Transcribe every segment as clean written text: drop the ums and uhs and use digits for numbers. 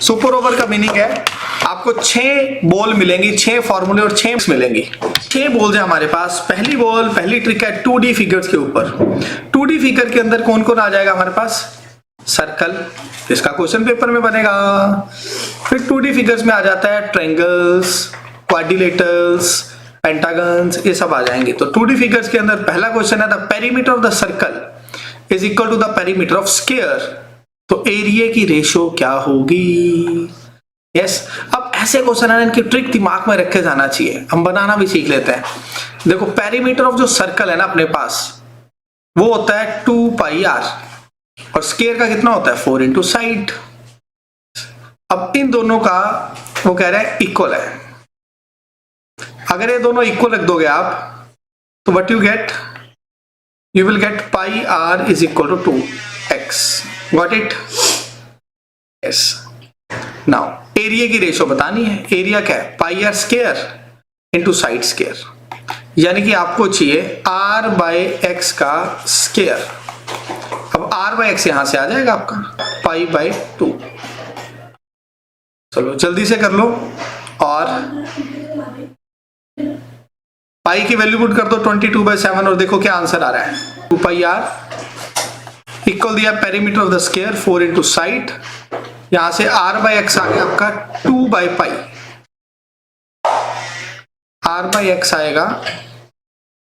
Super over का meaning है आपको 6 बॉल मिलेंगी, 6 फॉर्मूले और 6 मिलेंगी। 6 बॉल्स है हमारे पास। पहली बॉल, पहली ट्रिक है 2D फिगर्स के ऊपर। 2D फिगर के अंदर कौन कौन आ जाएगा हमारे पास? सर्कल, इसका क्वेश्चन पेपर में बनेगा। फिर 2D फिगर्स में आ जाता है ट्रायंगल्स, क्वाड्रिलेटरल्स, पेंटागन्स, ये सब आ जाएंगे। तो 2D फिगर्स के अंदर पहला क्वेश्चन है the perimeter of the circle is equal to the perimeter of square. तो एरिया की रेशो क्या होगी? यस अब ऐसे क्वेश्चन है, इनकी ट्रिक दिमाग में रखे जाना चाहिए, हम बनाना भी सीख लेते हैं। देखो पेरीमीटर ऑफ जो सर्कल है ना अपने पास, वो होता है 2 पाई r और स्क्वायर का कितना होता है 4 इंटू साइड। अब इन दोनों का वो कह रहा है इक्वल है। अगर ये दोनों इक्वल रख दोगे आप तो what you get? You will get pi r is equal to 2x। Got it? Yes. Now area की रेशो बतानी है। एरिया क्या है? Pi r square into side square, यानी कि आपको चाहिए r बाय x का स्क्वायर। अब r बाय x यहां से आ जाएगा आपका पाई बाय 2। चलो जल्दी से कर लो। और पाई की वैल्यू पुट कर दो 22/7 और देखो क्या आंसर आ रहा है। 2 पाई r इक्वल दिया perimeter of the square 4 into side, यहां से r बाय x आ गया आपका 2 by pi. r by x आएगा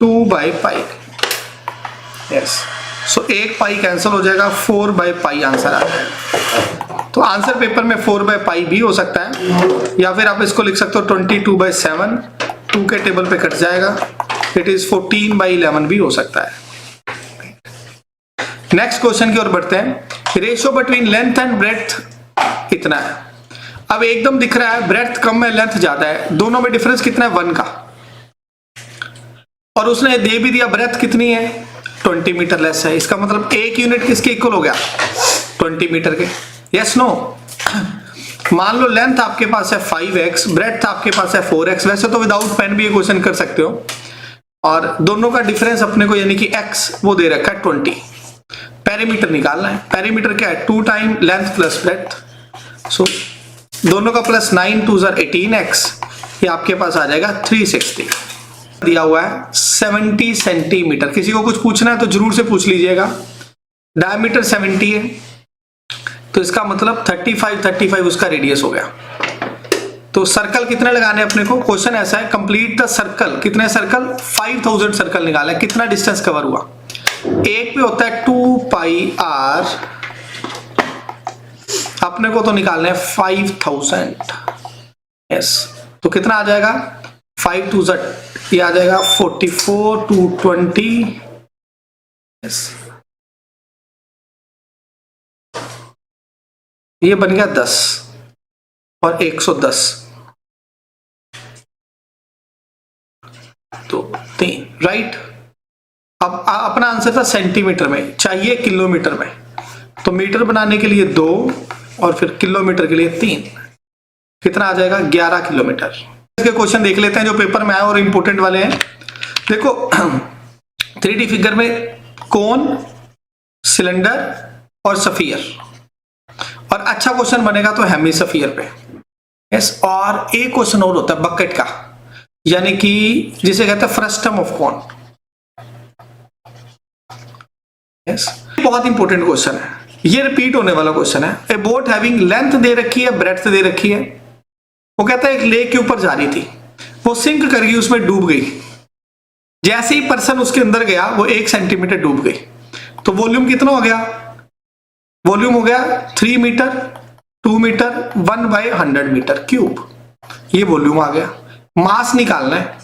2 बाई पाई। यस, सो एक पाई कैंसिल हो जाएगा, 4 बाई पाई आंसर आ जाएगा। तो आंसर पेपर में 4 बाई पाई भी हो सकता है, या फिर आप इसको लिख सकते हो 22/7, 2 के टेबल पे कट जाएगा, इट इज 14/11 भी हो सकता है। नेक्स्ट क्वेश्चन की ओर बढ़ते हैं। Ratio between length and breadth इतना है। अब एकदम दिख रहा है ब्रेड्थ कम है, लेंथ ज्यादा है, दोनों में डिफरेंस कितना है? 1 का। और उसने दे भी दिया ब्रेड्थ कितनी है? 20 मीटर लेस है। इसका मतलब एक यूनिट किसके इक्वल हो गया? 20 मीटर के। Yes no? मान लो लेंथ आपके पास है 5x, ब्रेड्थ आपके पास है 4x। वैसे तो विदाउट पेन भी ये क्वेश्चन कर सकते हो। और दोनों का डिफरेंस अपने को यानी कि x वो दे रखा है 20। पेरीमीटर निकालना है। पेरीमीटर क्या है? 2 टाइम लेंथ प्लस ब्रेड्थ। सो दोनों का प्लस 9 2 18x, ये आपके पास आ जाएगा 360। दिया हुआ है 70 सेंटीमीटर। किसी को कुछ पूछना है तो जरूर से पूछ लीजिएगा। डायमीटर 70 है, तो इसका मतलब 35 उसका रेडियस हो गया। तो सर्कल कितने लगाने अपने को? क्वेश्चन ऐसा है कंप्लीट द सर्कल। कितने सर्कल? 5000 सर्कल निकाला है। कितना डिस्टेंस कवर हुआ? एक पे होता है 2 पाई r, अपने को तो निकालना है 5000। यस, तो कितना आ जाएगा? 5 2 ये आ जाएगा 44 2 20। यस, ये बन गया 10 और 110, तो 3। राइट। अब अपना आंसर था सेंटीमीटर में, चाहिए किलोमीटर में। तो मीटर बनाने के लिए 2 और फिर किलोमीटर के लिए 3। कितना आ जाएगा? 11 किलोमीटर। इसके क्वेश्चन देख लेते हैं जो पेपर में आए और इंपोर्टेंट वाले हैं। देखो 3D फिगर में कोन, सिलेंडर और सफियर, और अच्छा क्वेश्चन बनेगा तो हेमिस्फीयर पे। यस, और एक क्वेश्चन और होता है बकेट का, यानी कि जिसे कहते हैं फ्रस्टम ऑफ कोन। यस, बहुत इंपॉर्टेंट क्वेश्चन है, ये रिपीट होने वाला क्वेश्चन है। ए बोट हैविंग लेंथ दे रखी है, ब्रेड्थ दे रखी है। वो कहता है एक लेक के ऊपर जा रही थी, वो सिंक कर गई, उसमें डूब गई। जैसे ही पर्सन उसके अंदर गया वो 1 सेंटीमीटर डूब गई। तो वॉल्यूम कितना हो गया? वॉल्यूम हो गया 3 मीटर, 2 मीटर, 1/100 मीटर क्यूब। ये वॉल्यूम आ गया। मास निकालना है।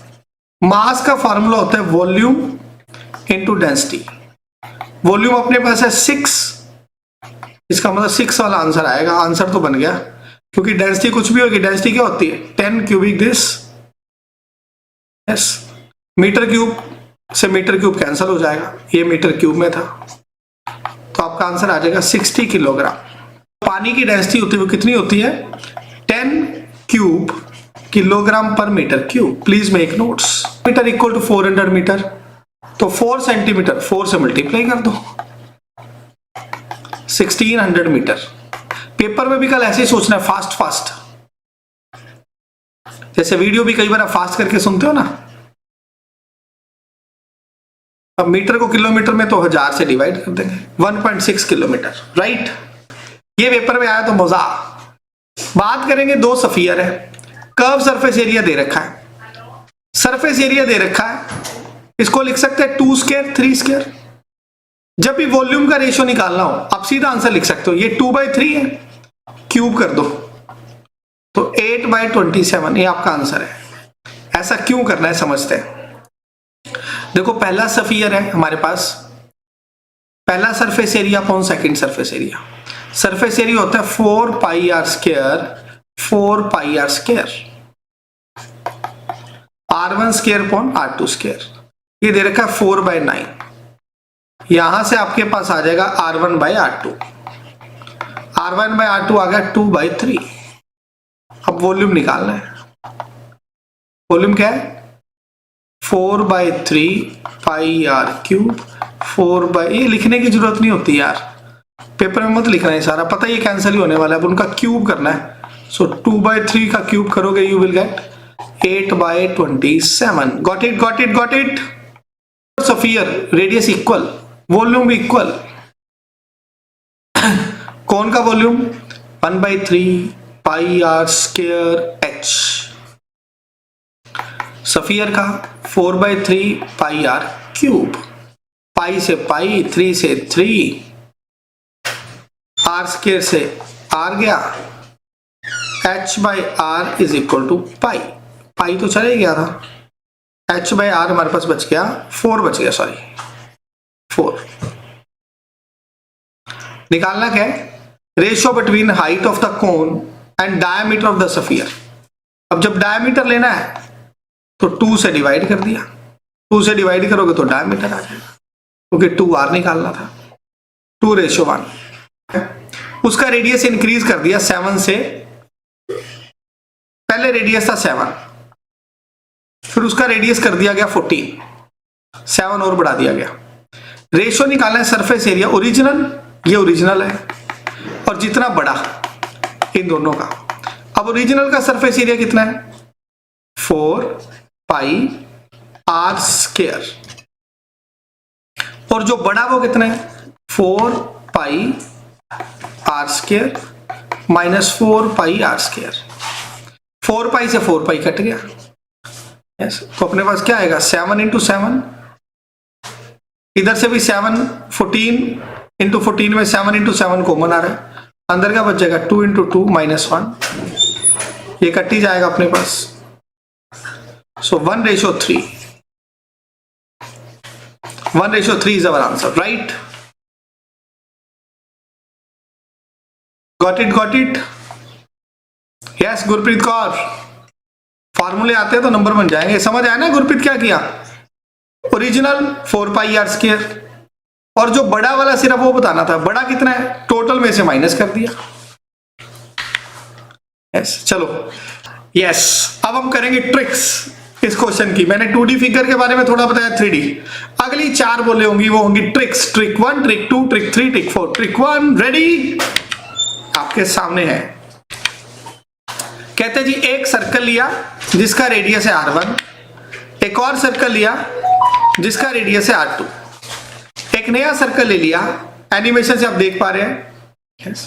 मास का फॉर्मूला होता है वॉल्यूम इनटू डेंसिटी। वॉल्यूम अपने पास है 6, इसका मतलब 6 वाला आंसर आएगा। आंसर तो बन गया, क्योंकि डेंसिटी कुछ भी होगी। डेंसिटी क्या होती है? 10 cubic this. Yes, metre cube से मीटर क्यूब कैंसिल हो जाएगा, ये मीटर क्यूब में था, तो आपका आंसर आ जाएगा 60 किलोग्राम। पानी की डेंसिटी होती है वो कितनी होती है? 10 cube kilogram per metre cube. Please make notes. Metre equal to 400 metre, तो 4 सेंटीमीटर 4 से मल्टीप्लाई कर दो, 1600 मीटर। पेपर में भी कल ऐसे ही सोचना है, फास्ट फास्ट। जैसे वीडियो भी कई बार आप फास्ट करके सुनते हो ना। अब मीटर को किलोमीटर में तो 1000 से डिवाइड कर देंगे, 1.6 किलोमीटर, राइट। ये पेपर में आया तो मजा। बात करेंगे दो सफियर है, कर्व सरफेस एरिया दे रखा है, सरफेस एरिया दे रखा है, इसको लिख सकते हैं 2 स्क्वायर 3 स्क्वायर। जब भी वॉल्यूम का रेशियो निकालना हो आप सीधा आंसर लिख सकते हो, ये 2/3 है, क्यूब कर दो तो 8/27, ये आपका आंसर है। ऐसा क्यों करना है समझते हैं। देखो पहला सफियर है हमारे पास, पहला surface area upon second surface area. Surface area होता है 4πr square 4πr square, r1 square upon r2 square. ये दे रखा है 4/9, यहां से आपके पास आ जाएगा r1/r2, r1/r2 आ गया 2/3। अब वॉल्यूम निकालना है, वॉल्यूम क्या है 4/3 πr³, 4 ये लिखने की जरूरत नहीं होती यार, पेपर में मत लिखना है सारा, पता है ये कैंसिल ही होने वाला है, अब उनका क्यूब करना है। सो 2/3 का क्यूब करोगे you will gate 8/27। Got it got it got it. Sphere radius equal, volume भी इक्वल। कौन का वॉल्यूम 1/3 πr² h, सफियर का 4/3 πr³, पाई से पाई, 3 से 3, r² से r गया, h/r इज इक्वल टू पाई, पाई तो चले गया था, h/r हमारे पास बच गया 4 बच गया, सॉरी 4। निकालना क्या है, ratio between height of the cone and diameter of the sphere. अब जब डायमीटर लेना है तो 2 से डिवाइड कर दिया, 2 से डिवाइड करोगे तो डायमीटर आ जाएगा, क्योंकि 2r निकालना था, 2:1। उसका रेडियस इंक्रीज कर दिया 7 से, पहले रेडियस था 7, फिर उसका रेडियस कर दिया गया 14, 7 और बढ़ा दिया गया। रेशियो निकालना है सरफेस एरिया ओरिजिनल, ये ओरिजिनल है, और जितना बड़ा इन दोनों का। अब ओरिजिनल का सरफेस एरिया कितना है 4πr², और जो बड़ा वो कितना है 4πr² माइनस 4πr²। 4π से 4π कट गया, yes, तो अपने पास क्या आएगा 7 × 7, इधर से भी 7, 14 × 14 में 7 × 7 कॉमन आ रहा है, अंदर का बच जाएगा 2 × 2 -1, ये कट ही जाएगा अपने पास। सो 1:3, 1:3 is our answer, right? Got it, got it? Yes, Gurpreet Kaur, फार्मूले आते हैं तो नंबर बन जाएंगे। समझ आया ना गुरप्रीत क्या किया, ओरिजिनल 4πr², और जो बड़ा वाला सिर्फ वो बताना था, बड़ा कितना है टोटल में से माइनस कर दिया। यस, चलो यस, अब हम करेंगे ट्रिक्स इस क्वेश्चन की। मैंने 2D फिगर के बारे में थोड़ा बताया, 3D अगली 4 बोले होंगी, वो होंगी tricks, trick 1, trick 2, trick 3, trick 4। Trick 1 ready, आपके सामने है। कहते जी एक सर्कल लिया जिसका रेडियस है r1, एक और सर्कल लिया जिसका रेडियस है r2, एक नया सर्कल ले लिया, एनिमेशन से आप देख पा रहे हैं, yes,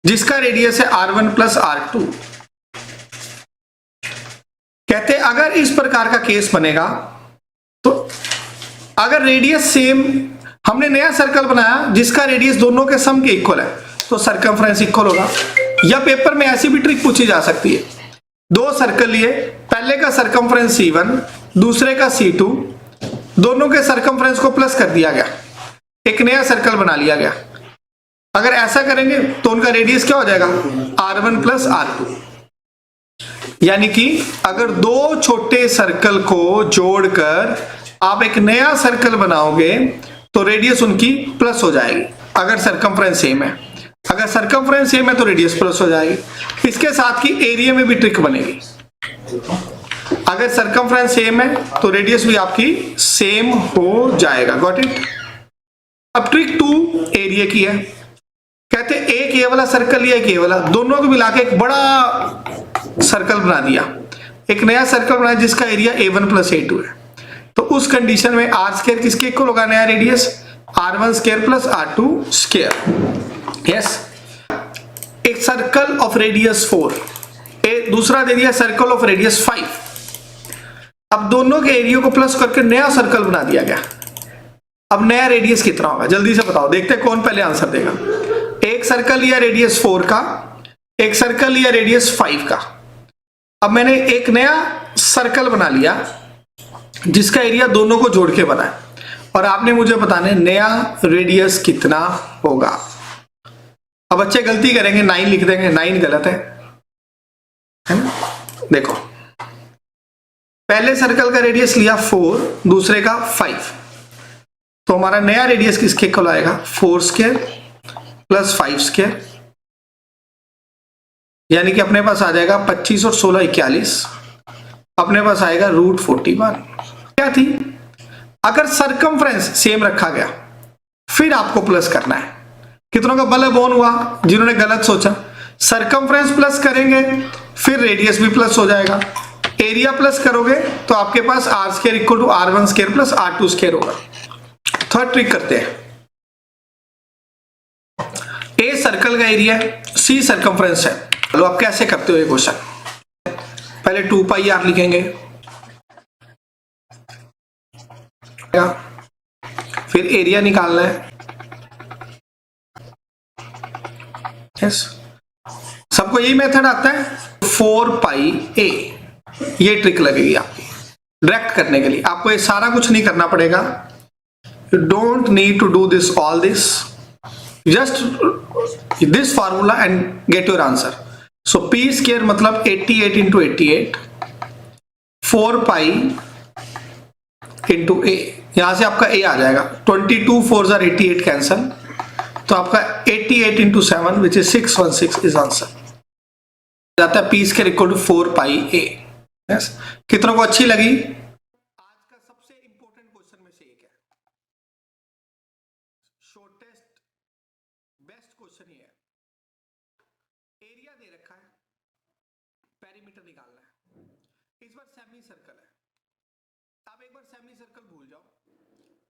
जिसका रेडियस है r1 + r2। कहते अगर इस प्रकार का केस बनेगा तो अगर रेडियस सेम, हमने नया सर्कल बनाया जिसका रेडियस दोनों के सम के इक्वल है, तो सर्कमफ्रेंस इक्वल होगा। या पेपर में ऐसी भी ट्रिक पूछी जा सकती है, 2 सर्कल लिए, पहले का सर्कमफ्रेंस C1, दूसरे का C2, दोनों के सर्कमफ्रेंस को प्लस कर दिया गया, एक नया सर्कल बना लिया गया। अगर ऐसा करेंगे तो उनका रेडियस क्या हो जाएगा r1 + r2। यानी कि अगर 2 छोटे सर्कल को जोड़कर आप एक नया सर्कल बनाओगे तो रेडियस उनकी प्लस हो जाएगी, अगर सर्कमफ्रेंस सेम है। अगर सर्कमफ्रेंस सेम है तो रेडियस प्लस हो जाएगी। इसके साथ की एरिया में भी ट्रिक बनेगी, अगर सर्कमफ्रेंस सेम है तो रेडियस भी आपकी सेम हो जाएगा। Got it. अब ट्रिक 2 एरिया की है। कहते एक ये वाला सर्कल लिया, एक ये वाला, दोनों को मिला के एक बड़ा सर्कल बना दिया, एक नया सर्कल बनाया जिसका एरिया a1 प्लस a2 है। तो उस कंडीशन में आर स्क्वायर किसके इक्वल होगा, नया radius r1 square plus r2 square. Yes, एक सर्कल ऑफ रेडियस 4, दूसरा दे दिया सर्कल ऑफ रेडियस 5। अब दोनों के एरिया को प्लस करके नया सर्कल बना दिया गया। अब नया रेडियस कितना होगा, जल्दी से बताओ, देखते हैं कौन पहले आंसर देगा। एक सर्कल लिया रेडियस 4 का, एक सर्कल लिया रेडियस 5 का। अब मैंने एक नया सर्कल बना लिया जिसका एरिया दोनों को जोड़ के बना है, और आपने मुझे बताना है नया रेडियस कितना होगा। अब बच्चे गलती करेंगे, 9 लिख देंगे, 9 गलत है ना? देखो, पहले सर्कल का रेडियस लिया 4, दूसरे का 5, तो हमारा नया रेडियस किसके इक्वल आएगा, 4 स्क्वायर प्लस 5 स्क्वायर, यानी कि अपने पास आ जाएगा 25 और 16 41, अपने पास आएगा √41। क्या थी, अगर सरकमफ्रेंस सेम रखा गया फिर आपको प्लस करना है। कितनों का बल बोन हुआ जिन्होंने गलत सोचा, सरकमफ्रेंस प्लस करेंगे फिर रेडियस भी प्लस हो जाएगा, एरिया प्लस करोगे तो आपके पास R square equal to r1 square plus r2 square होगा। थर्ड ट्रिक करते हैं, ए सर्कल का एरिया है, सी सरकमफ्रेंस है। चलो आप कैसे करते हो ये क्वेश्चन, पहले 2 पाई r लिखेंगे, फिर एरिया निकालना है। यस, सबको यही मेथड आता है। 4 पाई a, ये ट्रिक लगेगी आपकी डायरेक्ट करने के लिए, आपको ये सारा कुछ नहीं करना पड़ेगा। You don't need to do this all this, just this formula and get your answer. So p square मतलब 88 into 88, 4 pi into a, यहां से आपका a आ जाएगा, 22 4s are 88 कैंसल, तो आपका 88 into 7 which is 616 is answer। जाता है p square equal to 4 pi a। yes? कितनों को अच्छी लगी? आज का सबसे इंपॉर्टेंट क्वेश्चन में से एक है, शॉर्टेस्ट बेस्ट क्वेश्चन ये है। एरिया दे रखा है, पेरीमीटर निकालना है, इस बार सेमी सर्कल है। आप एक बार सेमी सर्कल भूल जाओ,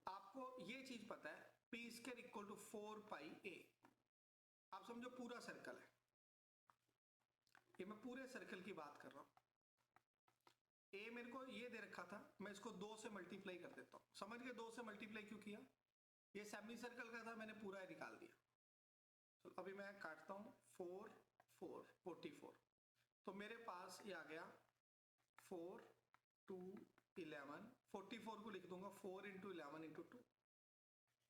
आपको ये चीज पता है p square equal to 4 pi a। आप समझो पूरा सर्कल है, ये मैं पूरे सर्कल की बात कर रहा हूं। a मेरे को ये दे रखा था, मैं इसको 2 से मल्टीप्लाई कर देता हूं। समझ गए 2 से मल्टीप्लाई क्यों किया, ये सेमी सर्कल का था, मैंने पूरा निकाल दिया। तो अभी मैं काटता हूं, 4 4 44, तो मेरे पास ये आ गया 4 2 11, 44 को लिख दूंगा 4 into 11 into 2,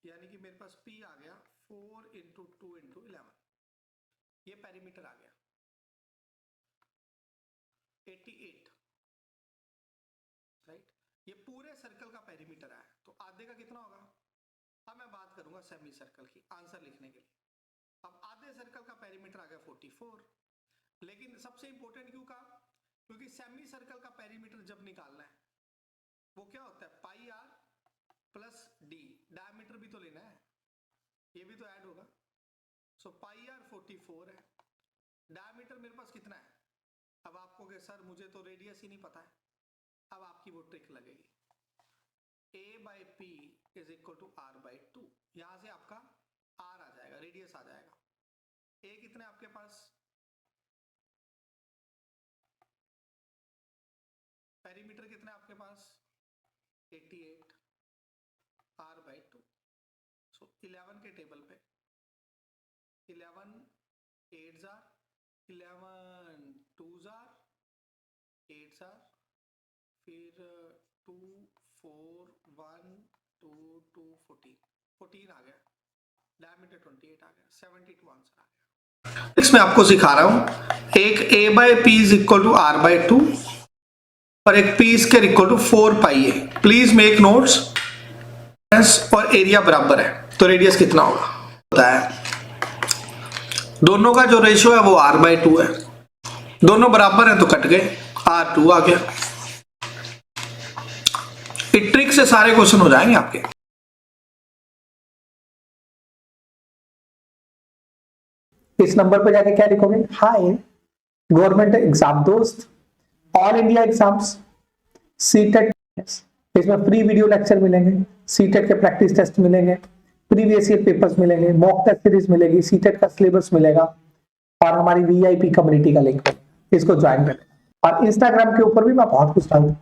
यानी कि मेरे पास p आ गया 4 into 2 into 11, ये पेरीमीटर आ गया 88, राइट। ये पूरे सर्कल का पेरीमीटर है, तो आधे का कितना होगा। अब मैं बात करूंगा सेमी सर्कल की आंसर लिखने के लिए। अब आधे सर्कल का पेरीमीटर आ गया 44, लेकिन सबसे इंपॉर्टेंट क्यों कहा, क्योंकि सेमी सर्कल का पेरीमीटर जब निकालना है वो क्या होता है, pi r plus d, diameter भी तो लेना है, ये भी तो ऐड होगा। सो पाई r 44 है, डायमीटर मेरे पास कितना है। अब आपको कहे सर मुझे तो रेडियस ही नहीं पता है, अब आपकी वो ट्रिक लगेगी, a by p is equal to r by 2, यहां से आपका r आ जाएगा, रेडियस आ जाएगा। a कितना है आपके पास, पेरीमीटर कितना है आपके पास 88, r बाई 2। सो 11 के टेबल पे 11 8s are 11 2s are 8s are, फिर 2 4 1 2 2 14 आ गया, डायमीटर 28 आ गया, 72 आंसर आ गया। इसमें आपको सिखा रहा हूं, एक a by p is equal to r by 2 और एक p square equal to 4 pi a। Please make notes. और एरिया बराबर है तो रेडियस कितना होगा होता है, दोनों का जो रेशियो है वो r बाई 2 है, दोनों बराबर है तो कट गए, r2 आ गया। इस ट्रिक से सारे क्वेश्चन हो जाएंगे आपके। इस नंबर पे जाके क्या लिखोगे, हाय गवर्नमेंट एग्जाम दोस्त, ऑल इंडिया एग्जाम्स, सीटेट, इसमें फ्री वीडियो लेक्चर मिलेंगे, सीटेट के प्रैक्टिस टेस्ट मिलेंगे, प्रीवियस ईयर पेपर्स मिलेंगे, मॉक टेस्ट सीरीज मिलेगी, सीटेट का सिलेबस मिलेगा और हमारी वीआईपी कम्युनिटी का लिंक, इसको ज्वाइन करें। और इंस्टाग्राम के ऊपर भी मैं बहुत कुछ डालूंगा।